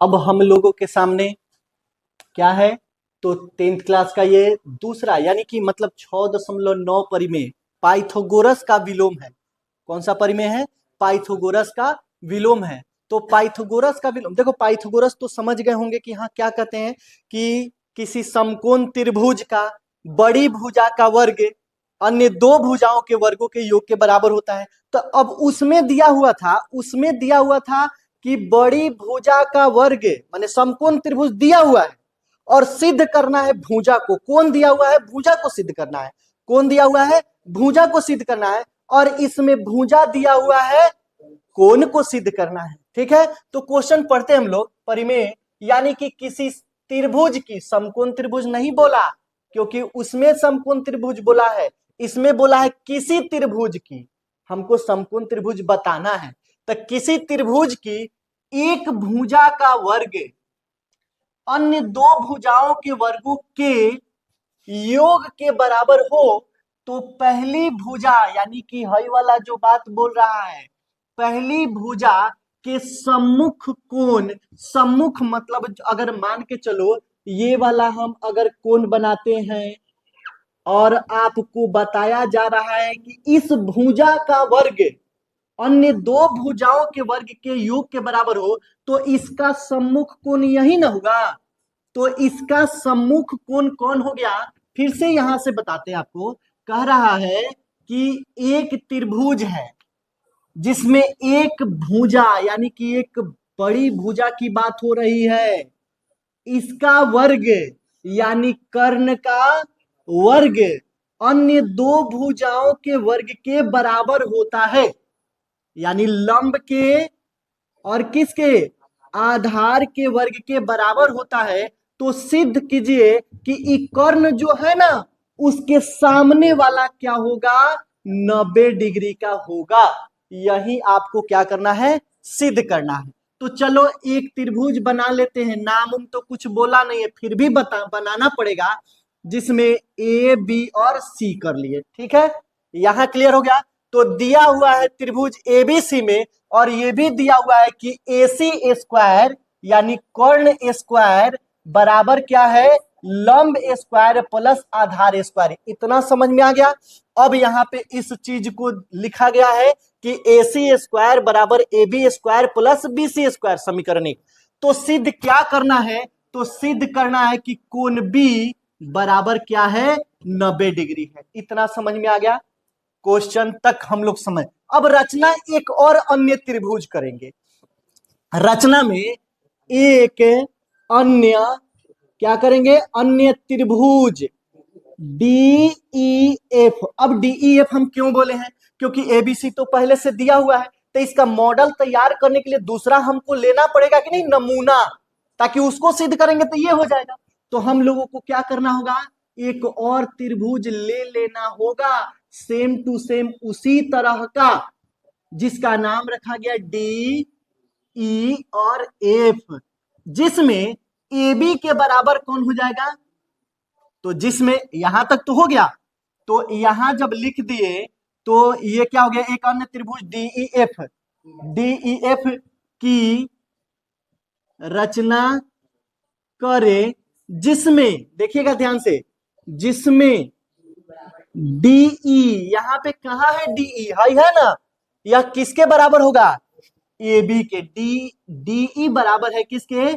अब हम लोगों के सामने क्या है, तो 10th क्लास का ये दूसरा यानी कि मतलब 6.9 परिमेय पाइथागोरस का विलोम है। कौन सा परिमेय है? पाइथागोरस का विलोम है। तो पाइथागोरस का विलोम, देखो पाइथागोरस तो समझ गए होंगे कि हाँ क्या कहते हैं कि किसी समकोण त्रिभुज का बड़ी भुजा का वर्ग अन्य दो भुजाओं के वर्गों के योग के बराबर होता है। तो अब उसमें दिया हुआ था कि बड़ी भुजा का वर्ग माने समकोण त्रिभुज दिया हुआ है और सिद्ध करना है भुजा को। कौन दिया हुआ है? भुजा को सिद्ध करना है। कौन दिया हुआ है? भुजा को सिद्ध करना है। और इसमें भुजा दिया हुआ है, कोण को सिद्ध करना है। ठीक है, तो क्वेश्चन पढ़ते हम लोग। परिमेय यानी कि किसी त्रिभुज की, समकोण त्रिभुज नहीं बोला क्योंकि उसमें समकोण त्रिभुज बोला है, इसमें बोला है किसी त्रिभुज की। हमको समकोण त्रिभुज बताना है, तो किसी त्रिभुज की एक भुजा का वर्ग अन्य दो भुजाओं के वर्गों के योग के बराबर हो तो पहली भुजा यानी कि हई वाला जो बात बोल रहा है, पहली भुजा के सम्मुख कोण, सम्मुख मतलब अगर मान के चलो ये वाला हम अगर कोण बनाते हैं और आपको बताया जा रहा है कि इस भुजा का वर्ग अन्य दो भुजाओं के वर्ग के योग के बराबर हो तो इसका सम्मुख कोण यही ना होगा। तो इसका सम्मुख कोण कौन हो गया? फिर से यहां से बताते हैं आपको। कह रहा है कि एक त्रिभुज है जिसमें एक भुजा यानी कि एक बड़ी भुजा की बात हो रही है, इसका वर्ग यानी कर्ण का वर्ग अन्य दो भुजाओं के वर्ग के बराबर होता है, यानी लंब के और किसके? आधार के वर्ग के बराबर होता है। तो सिद्ध कीजिए कि कर्ण जो है ना उसके सामने वाला क्या होगा? 90 डिग्री का होगा। यही आपको क्या करना है? सिद्ध करना है। तो चलो एक त्रिभुज बना लेते हैं। नाम तो कुछ बोला नहीं है, फिर भी बनाना पड़ेगा, जिसमें ए बी और सी कर लिए। ठीक है, यहां क्लियर हो गया। तो दिया हुआ है त्रिभुज एबीसी में, और ये भी दिया हुआ है कि AC स्क्वायर यानी कर्ण स्क्वायर बराबर क्या है? लंब स्क्वायर प्लस आधार स्क्वायर। इतना समझ में आ गया। अब यहाँ पे इस चीज को लिखा गया है कि AC स्क्वायर बराबर AB square plus BC square समीकरण एक। तो सिद्ध क्या करना है? तो सिद्ध करना है कि कोण B बराबर क्या है? 90 डिग्री है। इतना समझ में आ गया। क्वेश्चन तक हम लोग समझ। अब रचना एक और अन्य त्रिभुज करेंगे। रचना में एक अन्य क्या करेंगे? अन्य त्रिभुज DEF। अब DEF हम क्यों बोले हैं? क्योंकि ABC तो पहले से दिया हुआ है, तो इसका मॉडल तैयार करने के लिए दूसरा हमको लेना पड़ेगा कि नहीं, नमूना, ताकि उसको सिद्ध करेंगे तो ये हो जाएगा। तो हम लोगों को क्या करना होगा? एक और त्रिभुज ले लेना होगा, सेम टू सेम उसी तरह का, जिसका नाम रखा गया DE और F, जिसमें AB के बराबर कौन हो जाएगा? तो जिसमें यहां तक तो हो गया। तो यहां जब लिख दिए तो ये क्या हो गया? एक अन्य त्रिभुज DEF की रचना करें, जिसमें देखिएगा ध्यान से, जिसमें DE यहां पे कहा है? DE है ना, यह किसके बराबर होगा? AB के। DE बराबर है किसके?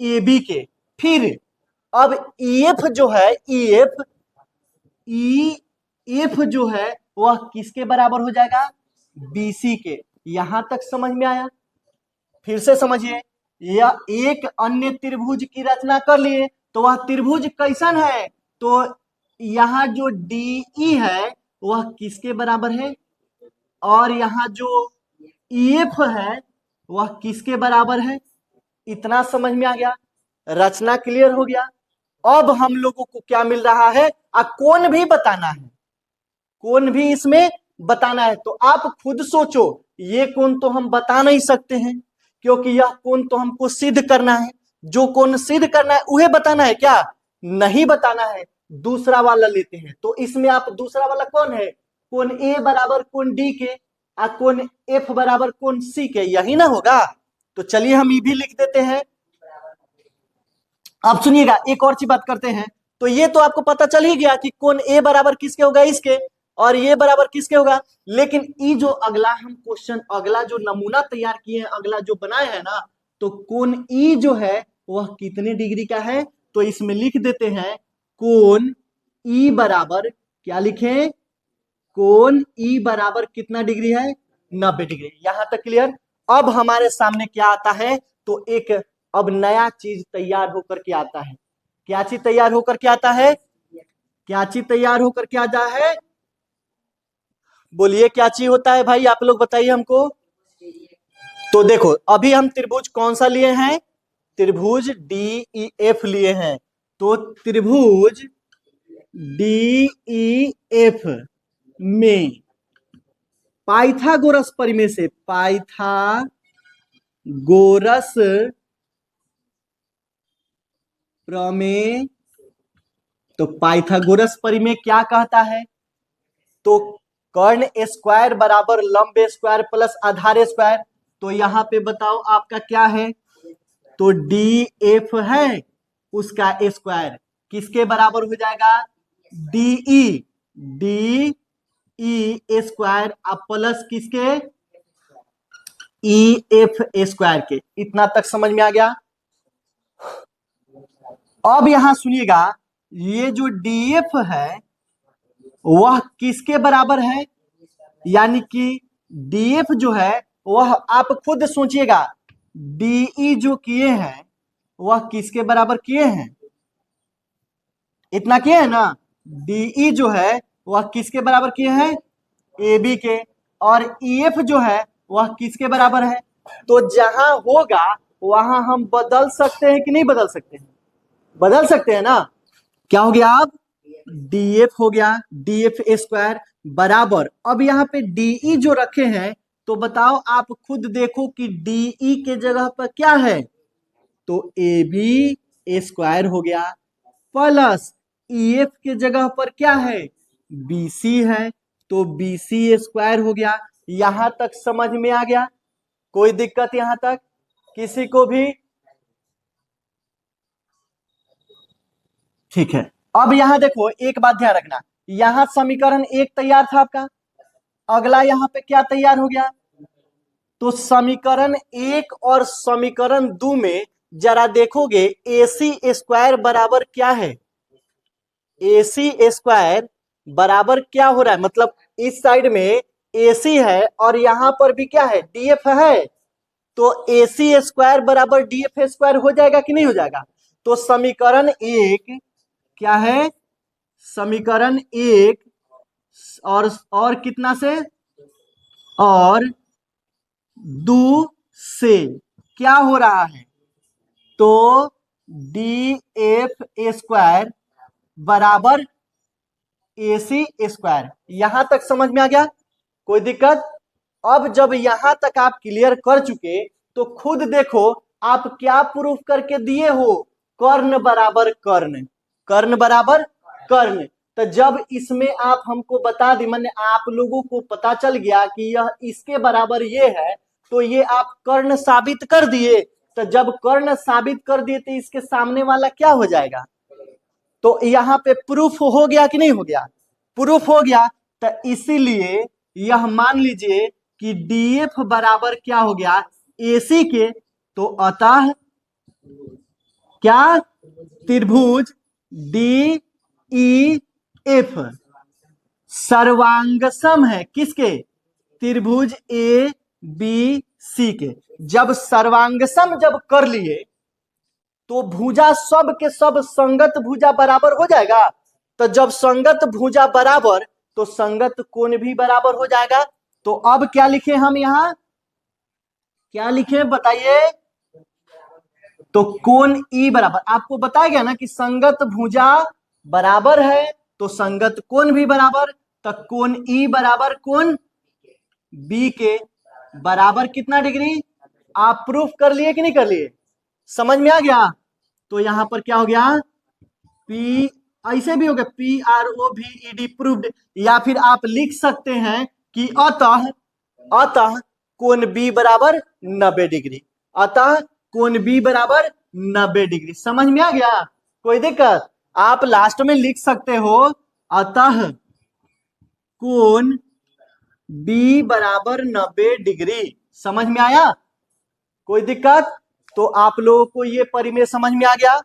AB के। फिर अब EF जो है, EF जो है वह किसके बराबर हो जाएगा? BC के। यहां तक समझ में आया? फिर से समझिए, यह एक अन्य त्रिभुज की रचना कर लिए, तो वह त्रिभुज कैसन है? तो यहां जो DE है वह किसके बराबर है, और यहां जो EF है वह किसके बराबर है? इतना समझ में आ गया। रचना क्लियर हो गया। अब हम लोगों को क्या मिल रहा है? कोण भी बताना है, कोण भी इसमें बताना है। तो आप खुद सोचो, ये कोण तो हम बता नहीं सकते हैं क्योंकि यह कोण तो हमको सिद्ध करना है। जो कोण सिद्ध करना है उसे बताना है क्या? नहीं बताना है। दूसरा वाला लेते हैं। तो इसमें आप दूसरा वाला कौन है? कोण A बराबर कोण D के, और कोण F बराबर कोण C के, यही ना होगा। तो चलिए हम ये भी लिख देते हैं। अब सुनिएगा, एक और चीज बात करते हैं। तो ये तो आपको पता चल ही गया कि कोण ए बराबर किसके होगा, इसके, और ये बराबर किसके होगा। लेकिन ये जो अगला हम क्वेश्चन, अगला जो नमूना तैयार किए हैं, अगला जो बनाए हैं ना, तो कोण ई जो है वह कितने डिग्री का है। तो इसमें लिख देते हैं कोण ई बराबर, क्या लिखें, कोण ई बराबर कितना डिग्री है, 90 डिग्री। यहां तक क्लियर। अब हमारे सामने क्या आता है, तो एक अब नया चीज तैयार होकर के आता है। क्या चीज तैयार होकर के आता है, क्या चीज तैयार होकर के आता है, बोलिए क्या चीज होता है भाई, आप लोग बताइए हमको। तो देखो अभी हम त्रिभुज कौन सा लिए हैं, त्रिभुज डी ई एफ लिए हैं। तो त्रिभुज डी ई एफ में पाइथागोरस परिमेय से, पाइथागोरस प्रमेय, तो पाइथागोरस परिमेय क्या कहता है, तो कर्ण स्क्वायर बराबर लंब स्क्वायर प्लस आधार स्क्वायर। तो यहां पे बताओ आपका क्या है, तो डी एफ है, उसका स्क्वायर किसके बराबर हो जाएगा, डी ई स्क्वायर अब प्लस किसके, ई एफ स्क्वायर के। इतना तक समझ में आ गया। अब यहां सुनिएगा, ये जो डीएफ है वह किसके बराबर है, यानी कि डीएफ जो है वह आप खुद सोचिएगा, डीई जो किए हैं वह किसके बराबर किए हैं, इतना किए हैं ना। डीई जो है वह किसके बराबर किए हैं, ए बी के, और ईएफ जो है वह किसके बराबर है। तो जहां होगा वहां हम बदल सकते हैं कि नहीं बदल सकते हैं, बदल सकते हैं ना। क्या हो गया, अब डीएफ हो गया, डीएफ स्क्वायर बराबर, अब यहाँ पे डीई जो रखे हैं, तो बताओ आप खुद देखो कि डीई के जगह पर क्या है, तो ए बी स्क्वायर हो गया, प्लस ईएफ के जगह पर क्या है, बीसी है, तो बीसी स्क्वायर हो गया। यहां तक समझ में आ गया, कोई दिक्कत यहां तक किसी को भी, ठीक है। अब यहां देखो एक बात ध्यान रखना, यहां समीकरण एक तैयार था आपका, अगला यहां पे क्या तैयार हो गया, तो समीकरण एक और समीकरण दो में जरा देखोगे, एसी स्क्वायर बराबर क्या है, एसी स्क्वायर बराबर क्या हो रहा है, मतलब इस साइड में एसी है और यहां पर भी क्या है, डीएफ है। तो एसी स्क्वायर बराबर डीएफ स्क्वायर हो जाएगा कि नहीं हो जाएगा। तो समीकरण एक क्या है, समीकरण एक और कितना से, और दो से क्या हो रहा है, तो डी एफ स्क्वायर बराबर एसी स्क्वायर। यहां तक समझ में आ गया, कोई दिक्कत। अब जब यहां तक आप क्लियर कर चुके, तो खुद देखो आप क्या प्रूफ करके दिए हो, कर्ण बराबर कर्ण, कर्ण बराबर कर्ण। तो जब इसमें आप हमको बता दी, मैंने आप लोगों को पता चल गया कि यह इसके बराबर ये है, तो ये आप कर्ण साबित कर दिए। तो जब कर्ण साबित कर दिए तो इसके सामने वाला क्या हो जाएगा, तो यहाँ पे प्रूफ हो गया कि नहीं हो गया, प्रूफ हो गया। तो इसीलिए यह मान लीजिए कि डीएफ बराबर क्या हो गया, एसी के। तो अतः क्या, त्रिभुज डी ई एफ सर्वांगसम है किसके, त्रिभुज ए बी सी के। जब सर्वांगसम जब कर लिए, तो भुजा सब के सब संगत भुजा बराबर हो जाएगा। तो जब संगत भुजा बराबर, तो संगत कोण भी बराबर हो जाएगा। तो अब क्या लिखे हम यहां, क्या लिखे बताइए, तो कोण ई बराबर, आपको बताया गया ना कि संगत भुजा बराबर है तो संगत कोण भी बराबर। तो कोण ई बराबर कोण बी के बराबर कितना डिग्री, आप प्रूफ कर लिए कि नहीं कर लिए, समझ में आ गया। तो यहां पर क्या हो गया, पी, ऐसे भी हो गया पी आर ओ भी ई डी प्रूव्ड, या फिर आप लिख सकते हैं कि अतः, अतः कोण बी बराबर 90 डिग्री, अतः कोण बी बराबर 90 डिग्री। समझ में आ गया? कोई दिक्कत? आप लास्ट में लिख सकते हो अतः कोण बी बराबर 90 डिग्री। समझ में आया? कोई दिक्कत? तो आप लोगों को ये परिमेय समझ में आ गया।